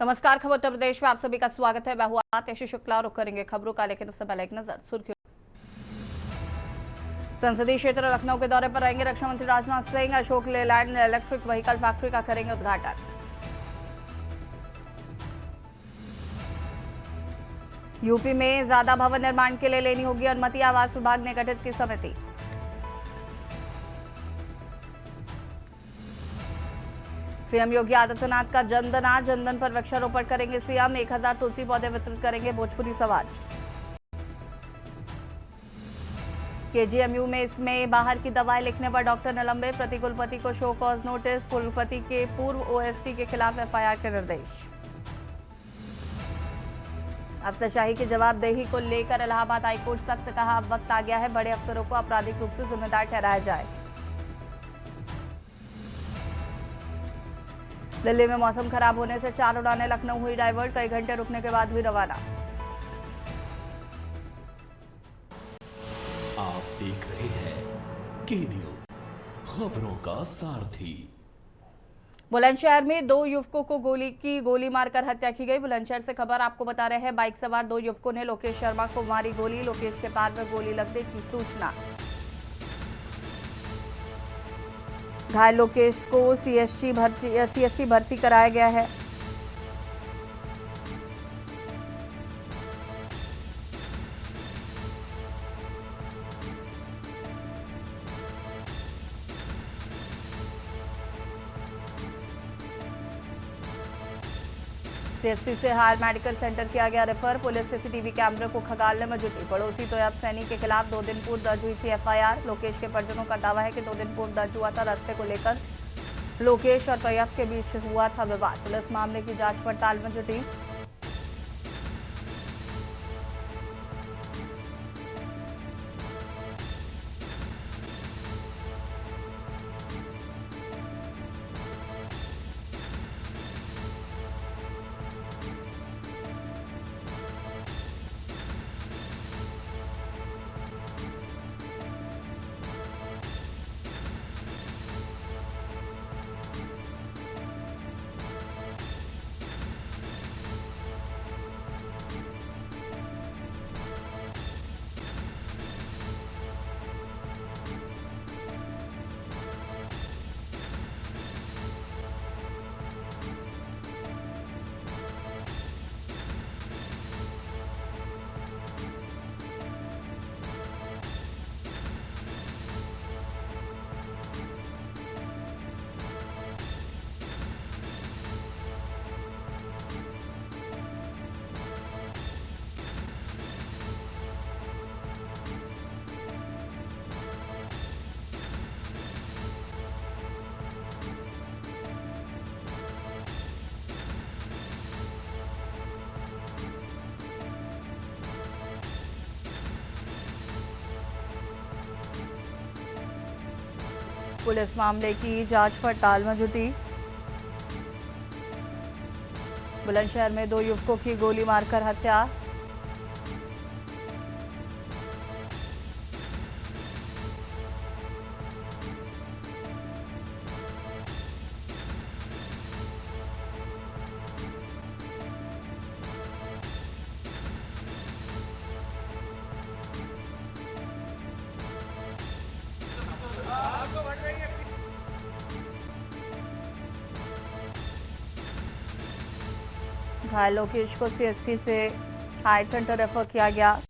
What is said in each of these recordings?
नमस्कार, खबर उत्तर प्रदेश में आप सभी का स्वागत है। मैं हूं आतिशी शुक्ला। रुक करेंगे खबरों का, लेकिन उससे पहले एक नजर सुर्खियों। संसदीय क्षेत्र लखनऊ के दौरे पर रहेंगे रक्षा मंत्री Rajnath Singh. Ashok Leyland electric vehicle factory का करेंगे उद्घाटन। यूपी में ज्यादा भवन निर्माण के लिए लेनी होगी अनुमति, आवास विभाग ने गठित की समिति। सीएम योगी आदित्यनाथ का जनधन आज, जनधन पर वृक्षारोपण करेंगे सीएम। 1000 तुलसी पौधे वितरित करेंगे भोजपुरी समाज। केजीएमयू में इसमें बाहर की दवाएं लिखने पर डॉक्टर निलंबित, प्रति कुलपति को शो कॉज नोटिस। कुलपति के पूर्व ओएसडी के खिलाफ एफआईआर के निर्देश। अफसरशाही की जवाबदेही को लेकर इलाहाबाद हाईकोर्ट सख्त, कहा अब वक्त आ गया है बड़े अफसरों को आपराधिक रूप से जिम्मेदार ठहराया जाए। दिल्ली में मौसम खराब होने से 4 उड़ानें लखनऊ हुई डाइवर्ट, कई घंटे रुकने के बाद हुई रवाना। आप देख रहे हैं के न्यूज, खबरों का सारथी। बुलंदशहर में 2 युवकों को गोली मारकर हत्या की गई। बुलंदशहर से खबर आपको बता रहे हैं, बाइक सवार 2 युवकों ने लोकेश शर्मा को मारी गोली। लोकेश के पैर में गोली लगने की सूचना। घायल लोकेश को सीएससी भर्ती कराया गया है। सीएससी से हायर मेडिकल सेंटर किया गया रेफर। पुलिस सीसीटीवी कैमरे को खंगालने में जुटी। पड़ोसी तोयब सैनी के खिलाफ 2 दिन पूर्व दर्ज हुई थी एफआईआर। लोकेश के परिजनों का दावा है कि 2 दिन पूर्व दर्ज हुआ था रास्ते को लेकर लोकेश और तोयब के बीच हुआ था विवाद। पुलिस मामले की जांच पड़ताल में जुटी। पुलिस मामले की जांच पड़ताल में जुटी। बुलंदशहर में 2 युवकों की गोली मारकर हत्या। घायल लोकेश को सीएससी से हायर सेंटर रेफर किया गया।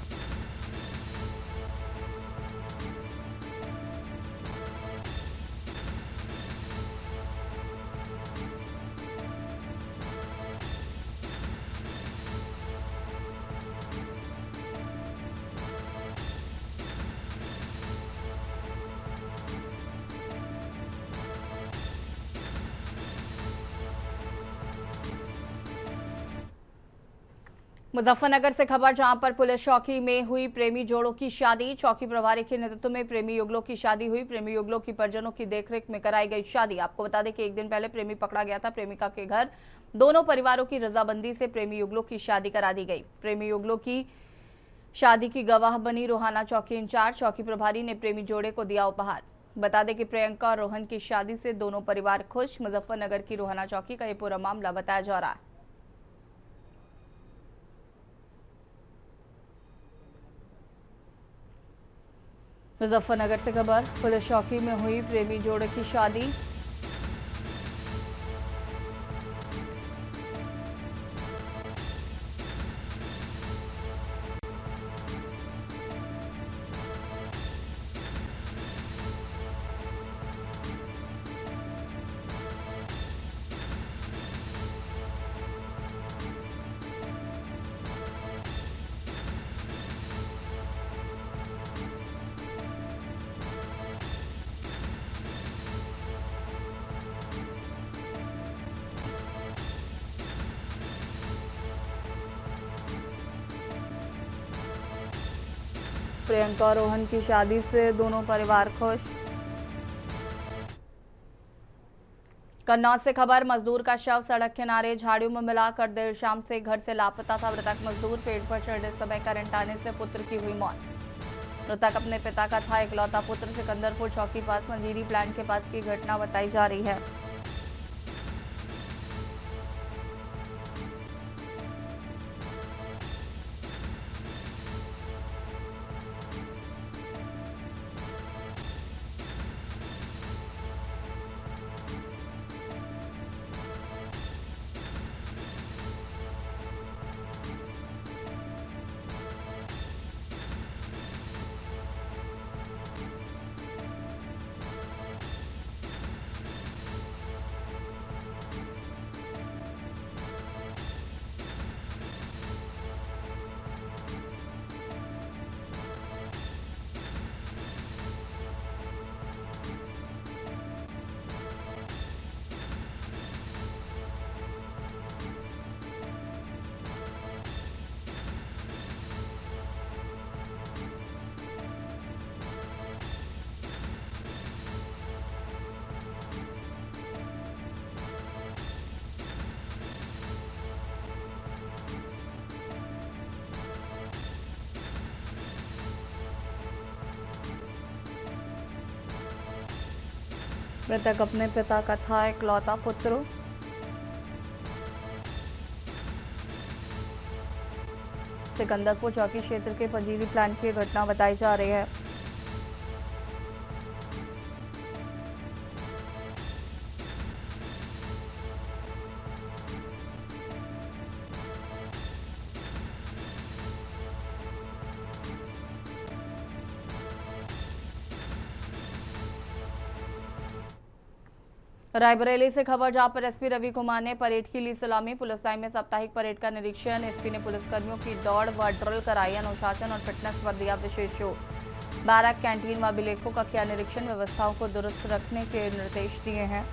मुजफ्फरनगर से खबर, जहां पर पुलिस चौकी में हुई प्रेमी जोड़ों की शादी। चौकी प्रभारी के नेतृत्व में प्रेमी युगलों की शादी हुई। प्रेमी युगलों की परिजनों की देखरेख में कराई गई शादी। आपको बता दें कि 1 दिन पहले प्रेमी पकड़ा गया था। प्रेमिका के घर दोनों परिवारों की रजामंदी से प्रेमी युगलों की शादी करा दी गई। प्रेमी युगलों की शादी की गवाह बनी रोहाना चौकी इंचार्ज। चौकी प्रभारी ने प्रेमी जोड़े को दिया उपहार। बता दें कि प्रियंका और रोहन की शादी से दोनों परिवार खुश। मुजफ्फरनगर की रोहाना चौकी का ये पूरा मामला बताया जा रहा है। मुजफ्फरनगर से खबर, पुलिस चौकी में हुई प्रेमी जोड़े की शादी। प्रियंका और रोहन की शादी से दोनों परिवार खुश। कन्नौज से खबर, मजदूर का शव सड़क किनारे झाड़ियों में मिला कर देर शाम से घर से लापता था। मृतक मजदूर पेड़ पर चढ़ने समय करंट आने से पुत्र की हुई मौत। मृतक अपने पिता का था इकलौता पुत्र। सिकंदरपुर चौकी पास मंजीरी प्लांट के पास की घटना बताई जा रही है। मृतक अपने पिता का था इकलौता पुत्र। सिकंदरपुर चौकी क्षेत्र के पंजीरी प्लांट की घटना बताई जा रही है। रायबरेली से खबर, जहां पर एसपी रवि कुमार ने परेड की ली सलामी। पुलिस लाइन में साप्ताहिक परेड का निरीक्षण। एसपी ने पुलिसकर्मियों की दौड़ व ड्रिल कराई। अनुशासन और फिटनेस पर दिया विशेष जोर। बैरक, कैंटीन व अभिलेखों का किया निरीक्षण। व्यवस्थाओं को दुरुस्त रखने के निर्देश दिए हैं।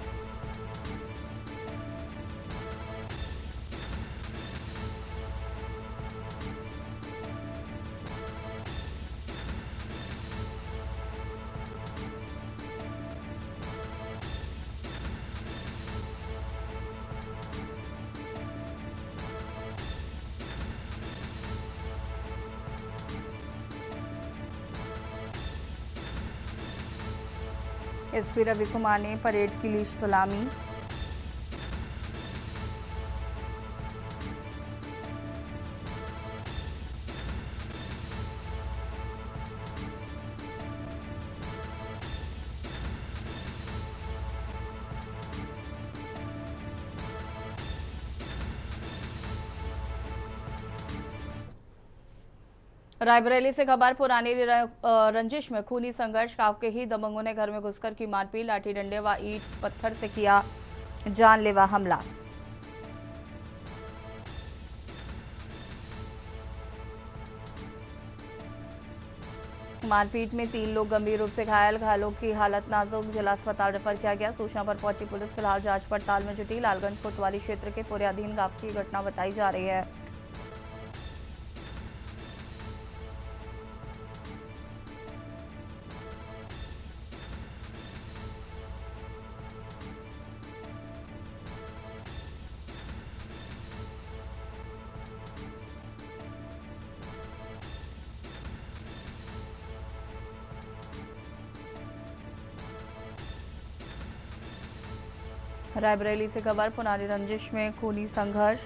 एसपी रवि कुमार ने परेड की ली सलामी। रायबरेली से खबर, पुरानी रंजिश में खूनी संघर्ष। गांव के ही दबंगों ने घर में घुसकर की मारपीट। लाठी डंडे व ईंट पत्थर से किया जानलेवा हमला। मारपीट में 3 लोग गंभीर रूप से घायल। घायलों की हालत नाजुक, जिला अस्पताल रेफर किया गया। सूचना पर पहुंची पुलिस फिलहाल जांच पड़ताल में जुटी। लालगंज कोतवाली क्षेत्र के पुर्याधीन गांव की घटना बताई जा रही है। रायबरेली से खबर, पुरानी रंजिश में खूनी संघर्ष।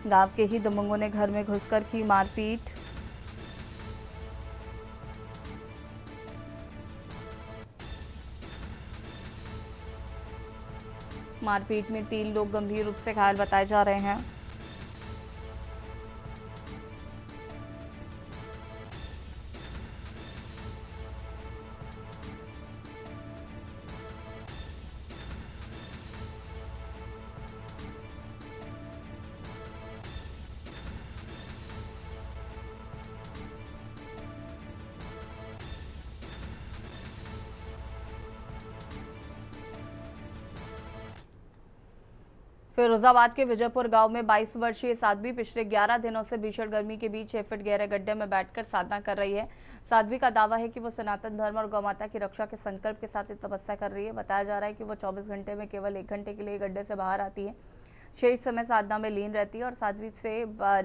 गांव के ही दबंगों ने घर में घुसकर की मारपीट। मारपीट में 3 लोग गंभीर रूप से घायल बताए जा रहे हैं। फिरोजाबाद के विजयपुर गांव में 22 वर्षीय साध्वी पिछले 11 दिनों से भीषण गर्मी के बीच 6 फीट गहरे गड्ढे में बैठकर साधना कर रही है। साध्वी का दावा है कि वो सनातन धर्म और गौमाता की रक्षा के संकल्प के साथ तपस्या कर रही है। बताया जा रहा है कि वो 24 घंटे में केवल 1 घंटे के लिए गड्ढे से बाहर आती है, शेष समय साधना में लीन रहती है। और साध्वी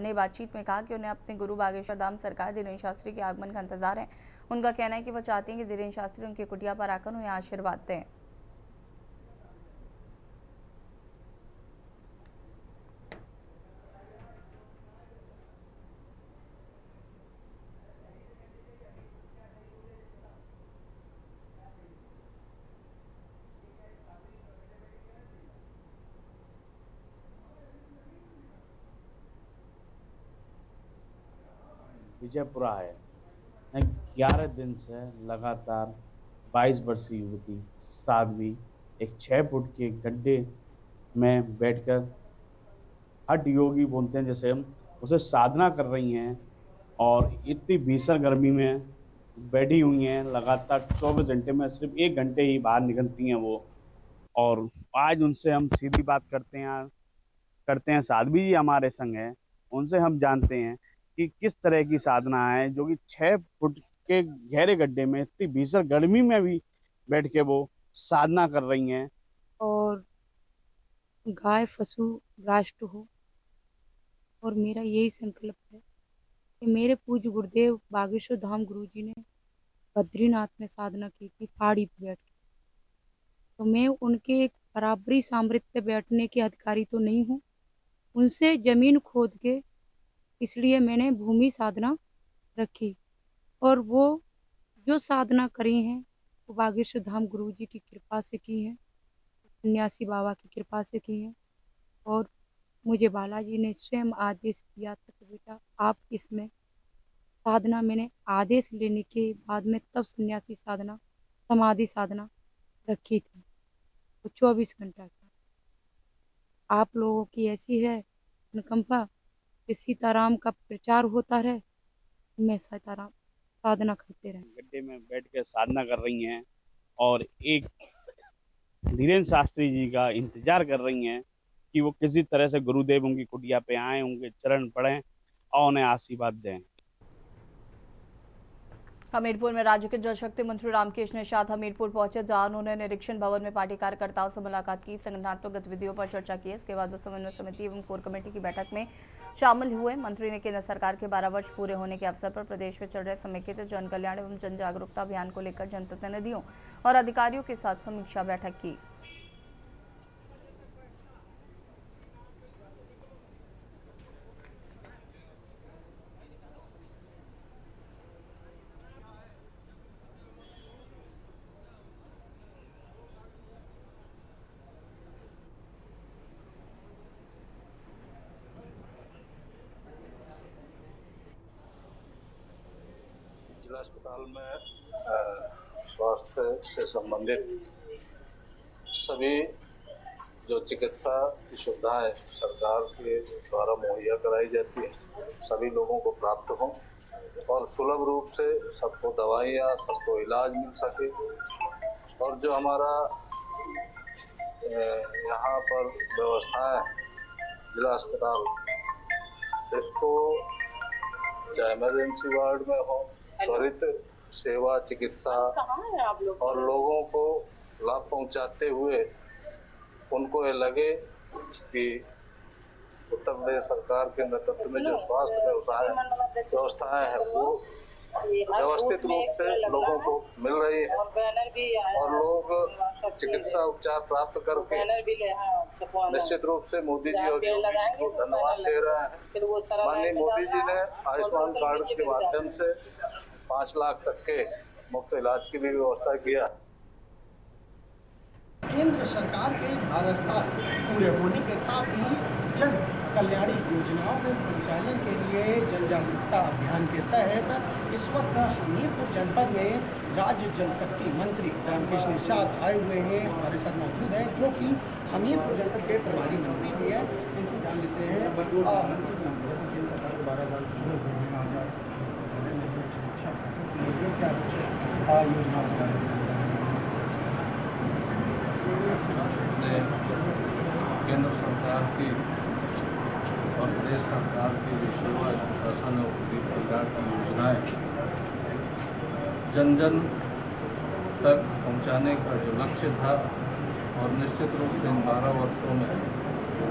ने बातचीत में कहा कि उन्हें अपने गुरु बागेश्वर धाम सरकार धीरेन्द्र शास्त्री के आगमन का इंतजार है। उनका कहना है कि वो चाहती हैं कि धीरेन्द्र शास्त्री उनकी कुटिया पर आकर उन्हें आशीर्वाद दें। विजयपुरा है। 11 दिन से लगातार 22 वर्षीय युवती साध्वी एक 6 फुट के गड्ढे में बैठकर हठ योगी बोलते हैं जैसे हम उसे साधना कर रही हैं और इतनी भीषण गर्मी में बैठी हुई हैं। लगातार 24 घंटे में सिर्फ 1 घंटे ही बाहर निकलती हैं वो। और आज उनसे हम सीधी बात करते हैं। साध्वी जी हमारे संग हैं, उनसे हम जानते हैं कि किस तरह की साधना है जो कि 6 फुट के गहरे गड्ढे में इतनी भीषण गर्मी में भी बैठ के वो साधना कर रही हैं। और गाय पशु राष्ट्र हो, और मेरा यही संकल्प है कि मेरे पूज्य गुरुदेव बागेश्वर धाम गुरु जी ने बद्रीनाथ में साधना की थी पहाड़ी पर बैठ के, तो मैं उनके एक बराबरी सामर्थ्य बैठने के अधिकारी तो नहीं हूँ। उनसे जमीन खोद के इसलिए मैंने भूमि साधना रखी, और वो जो साधना करी हैं वो बागेश्वर धाम गुरु जी की कृपा से की हैं, सन्यासी बाबा की कृपा से की हैं। और मुझे बालाजी ने स्वयं आदेश दिया था कि बेटा आप इसमें साधना, मैंने आदेश लेने के बाद में तब सन्यासी साधना समाधि साधना रखी थी। वो 24 घंटा का आप लोगों की ऐसी है अनुकंपा कि सीताराम का प्रचार होता रहे, मैं सीताराम साधना करते रहे। गड्ढे में बैठ के साधना कर रही हैं और एक धीरेन्द्र शास्त्री जी का इंतजार कर रही हैं कि वो किसी तरह से गुरुदेव उनकी कुटिया पे आए, उनके चरण पड़ें और उन्हें आशीर्वाद दें। हमीरपुर में राज्य के जल शक्ति मंत्री रामकेश निषाद हमीरपुर पहुंचे, जहां उन्होंने निरीक्षण भवन में पार्टी कार्यकर्ताओं से मुलाकात की, संगठनात्मक गतिविधियों पर चर्चा की। इसके बाद वो समन्वय समिति एवं कोर कमेटी की बैठक में शामिल हुए। मंत्री ने केंद्र सरकार के 12 वर्ष पूरे होने के अवसर पर प्रदेश में चल रहे समेकित जन कल्याण एवं जन जागरूकता अभियान को लेकर जनप्रतिनिधियों और अधिकारियों के साथ समीक्षा बैठक की। जिला अस्पताल में स्वास्थ्य से संबंधित सभी जो चिकित्सा की सुविधाएं सरकार के द्वारा मुहैया कराई जाती है सभी लोगों को प्राप्त हों और सुलभ रूप से सबको दवाइयाँ, सबको इलाज मिल सके। और जो हमारा यहाँ पर व्यवस्थाएं जिला अस्पताल, इसको चाहे इमरजेंसी वार्ड में हो, त्वरित सेवा चिकित्सा और लोगों को लाभ पहुंचाते हुए उनको ये लगे कि उत्तर प्रदेश सरकार के नेतृत्व में जो स्वास्थ्य व्यवस्थाएं हैं वो व्यवस्थित रूप से लोगों को मिल रही है और लोग चिकित्सा उपचार प्राप्त करके निश्चित रूप से मोदी जी और योगी जी को धन्यवाद दे रहे हैं। माननीय मोदी जी ने आयुष्मान कार्ड के माध्यम से 5 लाख तक के मुफ्त इलाज की भी व्यवस्था किया। केंद्र सरकार के 12 साल पूरे होने के साथ ही जन कल्याणी योजनाओं के संचालन के लिए जन जागरूकता अभियान के तहत इस वक्त हमीरपुर जनपद में राज्य जल शक्ति मंत्री रामकृष्ण निषाद आए हुए हैं, हमारे साथ मौजूद हैं, जो कि हमीरपुर जनपद के प्रभारी मंत्री भी हैं। इनसे जान लेते हैं केंद्र सरकार के 12 साल पूरे होने क्या योजना केंद्र सरकार की और प्रदेश सरकार की जो सेवा शासन और विभिन्न प्रकार की योजनाएं जन जन तक पहुंचाने का जो लक्ष्य था और निश्चित रूप से इन 12 वर्षों में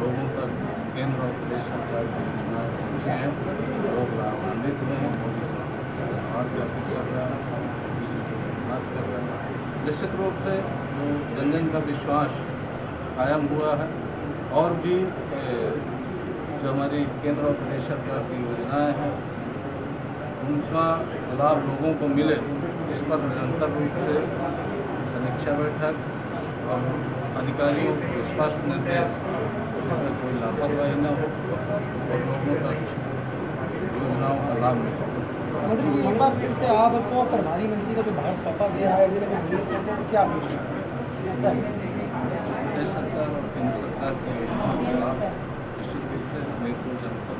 लोगों तक केंद्र और प्रदेश सरकार की योजनाएं पहुँची हैं, लोग लाभान्वित हुए हैं, और व्यापक कर रहा है, बात कर रहे हैं। निश्चित रूप से जो जन जन का विश्वास कायम हुआ है और भी जो हमारी केंद्र और प्रदेश सरकार की योजनाएं हैं उनका लाभ लोगों को मिले, इस पर निरंतर रूप से समीक्षा बैठक और अधिकारियों को स्पष्ट निर्देश, इसमें कोई लापरवाही न हो और लोगों तक योजनाओं का लाभ मिले। मंत्री जी, एक बार फिर से आपको प्रभारी मंत्री का जो भार सौंपा गया है, क्या प्रदेश सरकार और केंद्र सरकार की योजनाओं का लाभ निश्चित रूप से हमीरपुर जनपद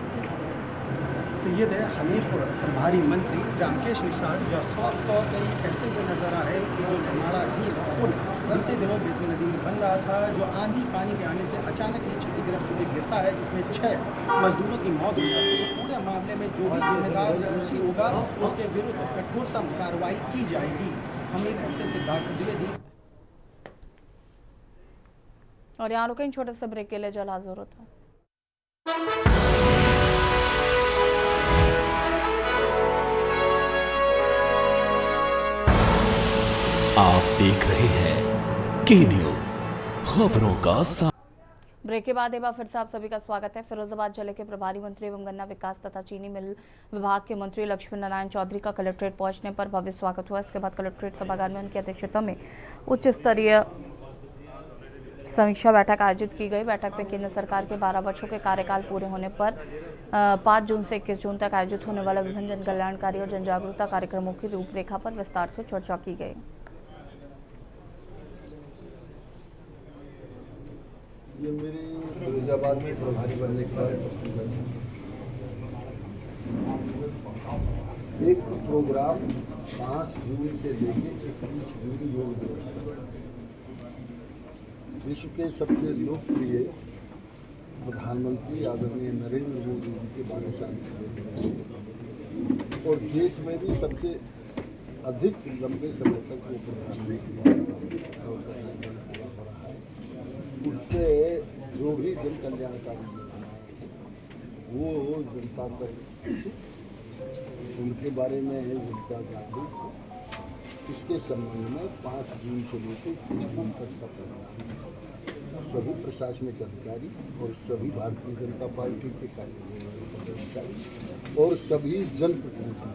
तो ये थे हमीरपुर प्रभारी मंत्री रामकृष्ण निषाद, जो साफ तौर पर ये कहते हुए नजर आए कि जो जमाड़ा झील पुल बीते दिनों बेतवा नदी में बन रहा था, जो आंधी पानी के आने से अचानक ये क्षतिग्रस्त होकर गिरता है, जिसमें 6 मजदूरों की मौत हो जाती है। पूरे मामले में जो भी जिम्मेदार दोषी होगा उसके विरुद्ध कठोरतम कार्रवाई की जाएगी। हमीरपुर से सिद्धार्थ द्विवेदी। और यहाँ रुकें छोटे से ब्रेक के लिए, जल हाजिर होता है। आप देख रहे हैं के न्यूज, खबरों का ब्रेक के बाद एक बार फिर से आप सभी का स्वागत है। फिरोजाबाद जिले के प्रभारी मंत्री एवं गन्ना विकास तथा चीनी मिल विभाग के मंत्री लक्ष्मण नारायण चौधरी का कलेक्ट्रेट पहुंचने पर भव्य स्वागत हुआ। इसके बाद कलेक्ट्रेट सभागार में उनकी अध्यक्षता में उच्च स्तरीय समीक्षा बैठक आयोजित की गई। बैठक में केंद्र सरकार के 12 वर्षों के कार्यकाल पूरे होने पर 5 जून से 21 जून तक आयोजित होने वाले विभिन्न जन कल्याणकारी और जन जागरूकता कार्यक्रमों की रूपरेखा पर विस्तार से चर्चा की गई। ये मेरे फिरोजाबाद में प्रभारी बनने के बाद एक प्रोग्राम 5 जून से लेकर 21 जून योग दिवस तक विश्व के सबसे लोकप्रिय प्रधानमंत्री आदरणीय नरेंद्र मोदी जी के 12 साल और देश में भी सबसे अधिक लंबे समय तक वो प्रधानमंत्री उससे जो भी जन कल्याणकारी वो जनता तक उनके बारे में है जनता जागरूक। इसके संबंध में 5 जून से लेकर 21 जून तक का सभी प्रशासनिक अधिकारी और सभी भारतीय जनता पार्टी के कार्यकर्ता और सभी जनप्रतिनिधि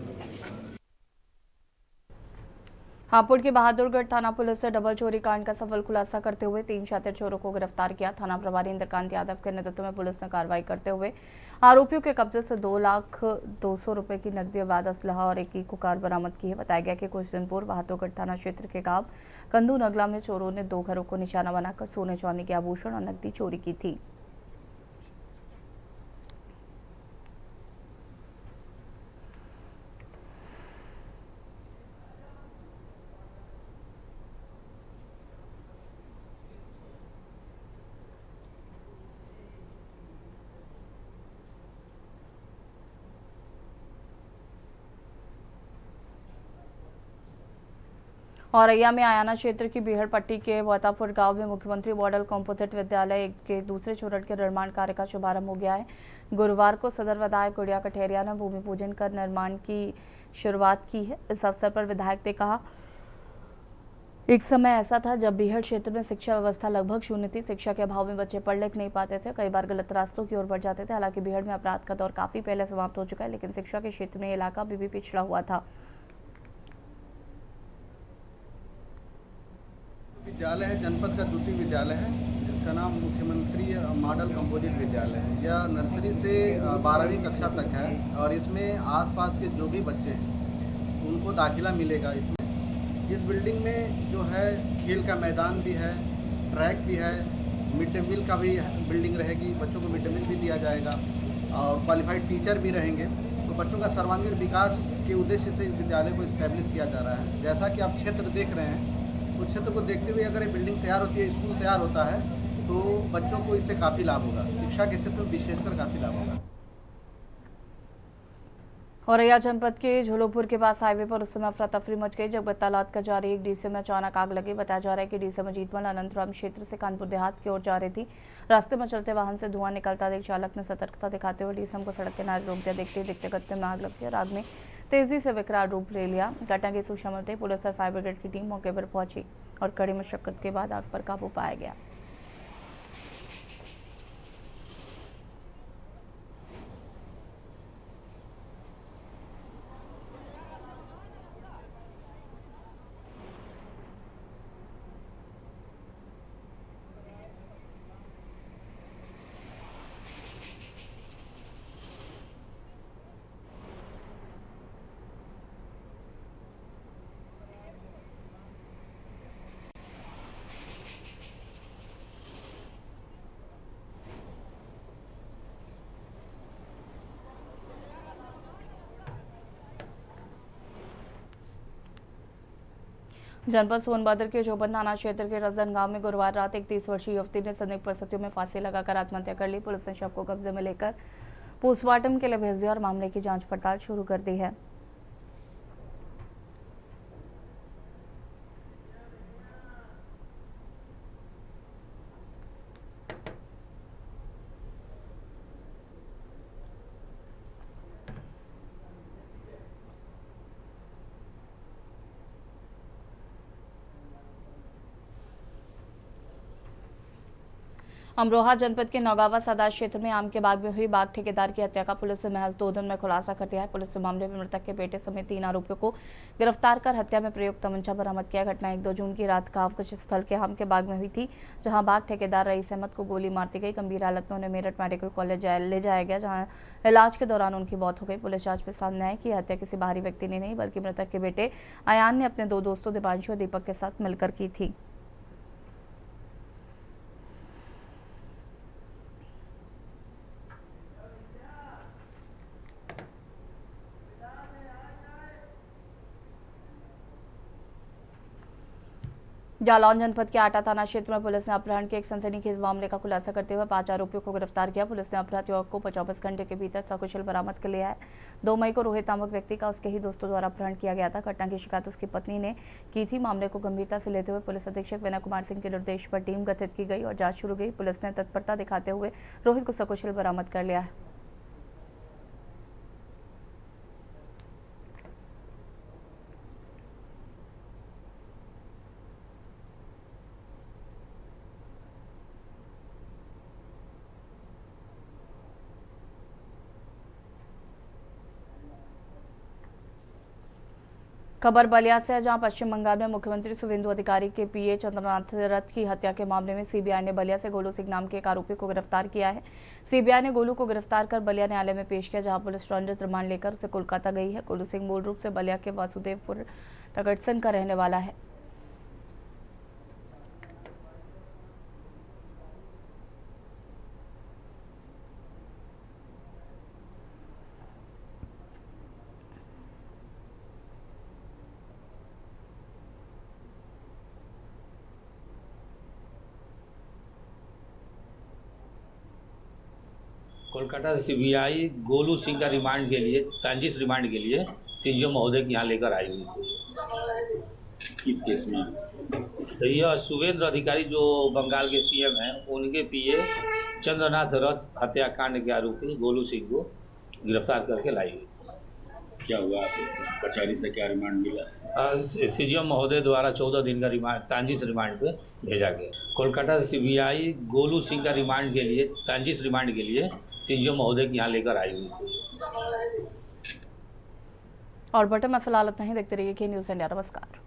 हापुड़ के बहादुरगढ़ थाना पुलिस ने डबल चोरी कांड का सफल खुलासा करते हुए 3 शातिर चोरों को गिरफ्तार किया। थाना प्रभारी इंद्रकांत यादव के नेतृत्व में पुलिस ने कार्रवाई करते हुए आरोपियों के कब्जे से 2,02,000 रुपए की नकदी, अवैध असलहा और एक इको कार बरामद की है। बताया गया कि कुछ दिन पूर्व बहादुरगढ़ थाना क्षेत्र के गांव कंदू नगला में चोरों ने 2 घरों को निशाना बनाकर सोने चांदी के आभूषण और नकदी चोरी की थी। औरैया में आयाना क्षेत्र की बीहड़ पट्टी के वतापुर गांव में मुख्यमंत्री मॉडल कॉम्पोजिट विद्यालय के दूसरे चरण के निर्माण कार्य का शुभारंभ हो गया है। गुरुवार को सदर विधायक गुड़िया कठेरिया ने भूमि पूजन कर निर्माण की शुरुआत की है। इस अवसर पर विधायक ने कहा, एक समय ऐसा था जब बीहड़ क्षेत्र में शिक्षा व्यवस्था लगभग शून्य थी। शिक्षा के अभाव में बच्चे पढ़ लिख नहीं पाते थे, कई बार गलत रास्तों की ओर बढ़ जाते थे। हालांकि बीहड़ में अपराध का दौर काफी पहले समाप्त हो चुका है, लेकिन शिक्षा के क्षेत्र में इलाका अभी भी पिछड़ा हुआ था। विद्यालय है, जनपद का द्वितीय विद्यालय है, जिसका नाम मुख्यमंत्री मॉडल कंपोजिट विद्यालय है। यह नर्सरी से 12वीं कक्षा तक है और इसमें आसपास के जो भी बच्चे हैं उनको दाखिला मिलेगा। इसमें इस बिल्डिंग में जो है खेल का मैदान भी है, ट्रैक भी है, मिड डे मील का भी बिल्डिंग रहेगी, बच्चों को मिड डे मील भी दिया जाएगा और क्वालिफाइड टीचर भी रहेंगे। तो बच्चों का सर्वांगीण विकास के उद्देश्य से इस विद्यालय को इस्टेब्लिश किया जा रहा है। जैसा कि आप क्षेत्र देख रहे हैं, उस क्षेत्र को देखते हुए अगर ये बिल्डिंग तैयार होती है, स्कूल तैयार होता है, तो बच्चों को इससे काफ़ी लाभ होगा, शिक्षा के क्षेत्र में विशेषकर काफ़ी लाभ होगा। औरैया जनपद के झोलोपुर के पास हाईवे पर उस समय अफरा तफरी मच गई जब बत्तालात का जा रही एक डीसी में अचानक आग लगी। बताया जा रहा है कि डीसी मजीदमल अनंतराम क्षेत्र से कानपुर देहात की ओर जा रही थी। रास्ते में चलते वाहन से धुआं निकलता देख चालक ने सतर्कता दिखाते हुए डीसीएम को सड़क किनारे रोक दिया। देखते देखते गत्ते में आग लग गई और आग ने तेजी से विकराल रूप ले लिया। घटना की सूचना मिलते ही पुलिस और फायर ब्रिगेड की टीम मौके पर पहुंची और कड़ी मशक्कत के बाद आग पर काबू पाया गया। जनपद सोनभद्र के चौबन थाना क्षेत्र के रजन गांव में गुरुवार रात एक 30 वर्षीय युवती ने संदिग्ध परिस्थितियों में फांसी लगाकर आत्महत्या कर ली। पुलिस ने शव को कब्जे में लेकर पोस्टमार्टम के लिए भेज दिया और मामले की जांच पड़ताल शुरू कर दी है। अमरोहा जनपद के नौगावा सदार क्षेत्र में आम के बाग में हुई बाघ ठेकेदार की हत्या का पुलिस ने महज 2 दिन में खुलासा कर दिया है। पुलिस ने मामले में मृतक के बेटे समेत 3 आरोपियों को गिरफ्तार कर हत्या में प्रयुक्त तमंचा बरामद किया। घटना 1-2 जून की रात कावगछ स्थल के आम के बाग में हुई थी, जहां बाघ ठेकेदार रईस अहमद को गोली मारती गई। गंभीर हालत में उन्हें मेरठ मेडिकल कॉलेज ले जाया गया, जहाँ इलाज के दौरान उनकी मौत हो गई। पुलिस जांच में सामने आया कि हत्या किसी बाहरी व्यक्ति ने नहीं बल्कि मृतक के बेटे अयान ने अपने 2 दोस्तों दीपांशु और दीपक के साथ मिलकर की थी। जालौन जनपद के आटा थाना क्षेत्र में पुलिस ने अपहरण के एक सनसनीखेज मामले का खुलासा करते हुए 5 आरोपियों को गिरफ्तार किया। पुलिस ने अपहृत युवक को 24 घंटे के भीतर सकुशल बरामद कर लिया है। 2 मई को रोहित नामक व्यक्ति का उसके ही दोस्तों द्वारा अपहरण किया गया था। घटना की शिकायत उसकी पत्नी ने की थी। मामले को गंभीरता से लेते हुए पुलिस अधीक्षक विनय कुमार सिंह के निर्देश पर टीम गठित की गई और जाँच शुरू गई। पुलिस ने तत्परता दिखाते हुए रोहित को सकुशल बरामद कर लिया है। खबर बलिया से है, जहां पश्चिम बंगाल में मुख्यमंत्री शुभेंदु अधिकारी के पीए चंद्रनाथ रथ की हत्या के मामले में सीबीआई ने बलिया से गोलू सिंह नाम के एक आरोपी को गिरफ्तार किया है। सीबीआई ने गोलू को गिरफ्तार कर बलिया न्यायालय में पेश किया, जहां पुलिस ट्रांजिट रिमांड लेकर उसे कोलकाता गई है। गोलू सिंह मूल रूप से बलिया के वासुदेवपुर टगटसन का रहने वाला है। कोलकाता से सीबीआई गोलू सिंह का रिमांड के लिए ट्रांजिट रिमांड के लिए सीजीओ महोदय के यहाँ लेकर आई हुई थी। किस केस में? तो यह शुभेंद्र अधिकारी जो बंगाल के सीएम हैं, उनके पीए चंद्रनाथ रथ हत्याकांड के आरोपी गोलू सिंह को गिरफ्तार करके लाई हुई थी। क्या हुआ? कचहरी से क्या रिमांड मिला? सीजीओ महोदय द्वारा 14 दिन का रिमांड ट्रांजिट रिमांड पे भेजा गया। कोलकाता से सीबीआई गोलू सिंह का रिमांड के लिए ट्रांजिट रिमांड के लिए सीजीओ महोदय के यहाँ लेकर आई हुई थी। और बटन में फिलहाल इतना ही। देखते रहिए के न्यूज़ इंडिया। नमस्कार।